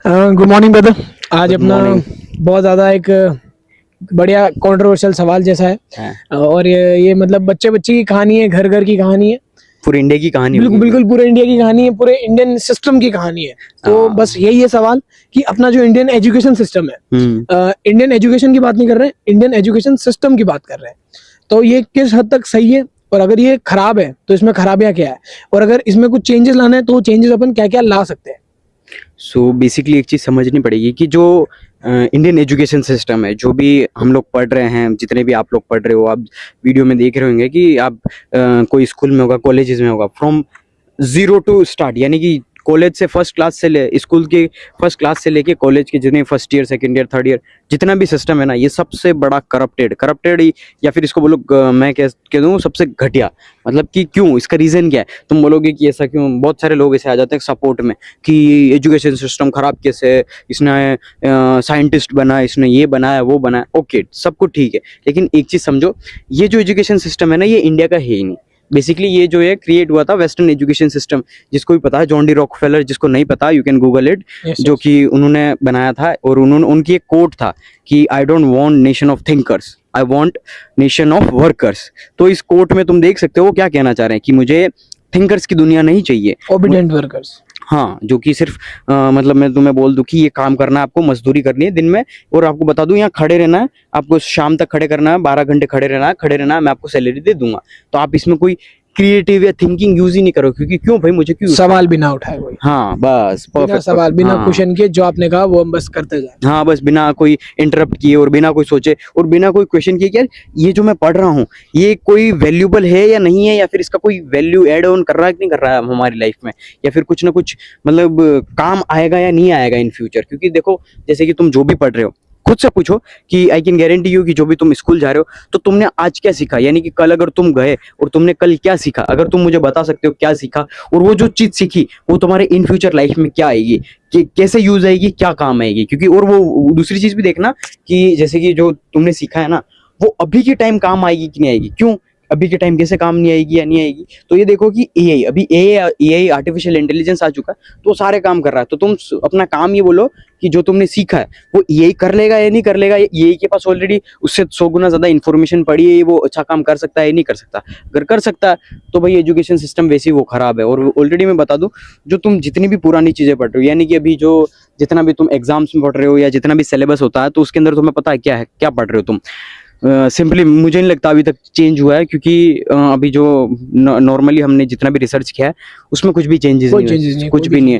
Good morning brother. आज Good अपना morning. बहुत ज़्यादा एक बढ़िया कंट्रोवर्शियल सवाल जैसा है। हाँ। और ये मतलब बच्चे बच्चे की कहानी है, घर घर की कहानी है, पूरे इंडिया की कहानी बिल्कुल होगी। बिल्कुल पूरे इंडिया की कहानी है, पूरे इंडियन सिस्टम की कहानी है। तो हाँ। बस यही है सवाल कि अपना जो इंडियन एजुकेशन सिस्टम है, इंडियन एजुकेशन की बात नहीं कर रहे हैं, इंडियन एजुकेशन सिस्टम की बात कर रहे हैं। तो ये किस हद तक सही है, और अगर ये खराब है तो इसमें खराबियां क्या है, और अगर इसमें कुछ चेंजेस लाना है तो चेंजेस अपन क्या क्या ला सकते हैं। सो बेसिकली एक चीज समझनी पड़ेगी कि जो इंडियन एजुकेशन सिस्टम है, जो भी हम लोग पढ़ रहे हैं, जितने भी आप लोग पढ़ रहे हो, आप वीडियो में देख रहे होंगे कि आप कोई स्कूल में होगा, कॉलेजेस में होगा, फ्रॉम जीरो टू स्टार्ट, यानी कि कॉलेज से फर्स्ट क्लास से ले स्कूल के फर्स्ट क्लास से लेके कॉलेज के जितने first year, second year, third year, जितना भी सिस्टम है ना, ये सबसे बड़ा करप्टेड या फिर इसको बोलो मैं कह दूं सबसे घटिया। मतलब कि क्यों, इसका रीजन क्या है? तुम बोलोगे कि ऐसा क्यों, बहुत सारे लोग ऐसे आ जाते हैं सपोर्ट में कि एजुकेशन सिस्टम खराब कैसे है, इसने साइंटिस्ट बना, इसने ये बनाया वो बनाया। ओके, सब कुछ ठीक है, लेकिन एक चीज समझो, ये जो एजुकेशन सिस्टम है ना, ये इंडिया का है ही नहीं। बेसिकली ये जो है क्रिएट हुआ था वेस्टर्न एजुकेशन सिस्टम, जिसको भी पता है, जॉन डी रॉकफेलर, जिसको नहीं पता यू कैन गूगल इट, जो कि उन्होंने बनाया था। और उन्होंने, उनकी एक कोट था कि I don't want nation of thinkers, I want nation of workers. तो इस कोट में तुम देख सकते हो वो क्या कहना चाह रहे हैं कि मुझे थिंकर्स की दुनिया नहीं चाहिए, ओबीडिएंट वर्कर्स। हाँ, जो कि सिर्फ मतलब मैं तुम्हें बोल दूं कि ये काम करना है, आपको मजदूरी करनी है दिन में, और आपको बता दूं यहाँ खड़े रहना है, आपको शाम तक खड़े करना है, 12 घंटे खड़े रहना है, मैं आपको सैलरी दे दूंगा। तो आप इसमें कोई क्रिएटिव या थिंकिंग यूज ही नहीं करो, क्योंकि क्यों भाई, मुझे क्यों सवाल भी ना उठाए कोई। हाँ बस बिना परफेक्ट सवाल, बिना हाँ। क्वेश्चन किए जो आपने कहा वो हम बस करते जाए। हाँ बस बिना कोई इंटरप्ट किए और बिना कोई सोचे और बिना कोई क्वेश्चन किए कि यार ये जो मैं पढ़ रहा हूँ ये कोई वैल्यूबल है या नहीं है, या फिर इसका कोई वैल्यू ऐड ऑन कर रहा है कि नहीं कर रहा है हमारी लाइफ में, या फिर कुछ ना कुछ मतलब काम आएगा या नहीं आएगा इन फ्यूचर। क्योंकि देखो, जैसे कि तुम जो भी पढ़ रहे हो, खुद से पूछो कि आई कैन गारंटी यू कि जो भी तुम स्कूल जा रहे हो तो तुमने आज क्या सीखा, यानी कि कल अगर तुम गए और तुमने कल क्या सीखा, अगर तुम मुझे बता सकते हो क्या सीखा, और वो जो चीज सीखी वो तुम्हारे इन फ्यूचर लाइफ में क्या आएगी, कि कैसे यूज आएगी, क्या काम आएगी। क्योंकि और वो दूसरी चीज भी देखना कि जैसे कि जो तुमने सीखा है ना, वो अभी के टाइम काम आएगी कि नहीं आएगी। क्यों अभी के टाइम कैसे काम नहीं आएगी या नहीं आएगी? तो ये देखो कि एआई, अभी एआई आर्टिफिशियल इंटेलिजेंस आ चुका है, तो सारे काम कर रहा है। तो तुम अपना काम ये बोलो कि जो तुमने सीखा है वो एआई कर लेगा या नहीं कर लेगा। एआई के पास ऑलरेडी उससे 100 गुना ज्यादा इन्फॉर्मेशन पड़ी है, वो अच्छा काम कर सकता है या नहीं कर सकता। अगर कर सकता है तो भाई एजुकेशन सिस्टम वैसे ही वो खराब है। और ऑलरेडी मैं बता दूं, जो तुम जितनी भी पुरानी चीजें पढ़ रहे हो, यानी कि अभी जो जितना भी तुम एग्जाम्स में पढ़ रहे हो या जितना भी सिलेबस होता है, तो उसके अंदर तुम्हें पता है क्या है, क्या पढ़ रहे हो तुम। सिंपली मुझे नहीं लगता अभी तक चेंज हुआ है, क्योंकि अभी जो नॉर्मली हमने जितना भी रिसर्च किया है उसमें कुछ भी चेंजेस नहीं हुए, कुछ भी नहीं है।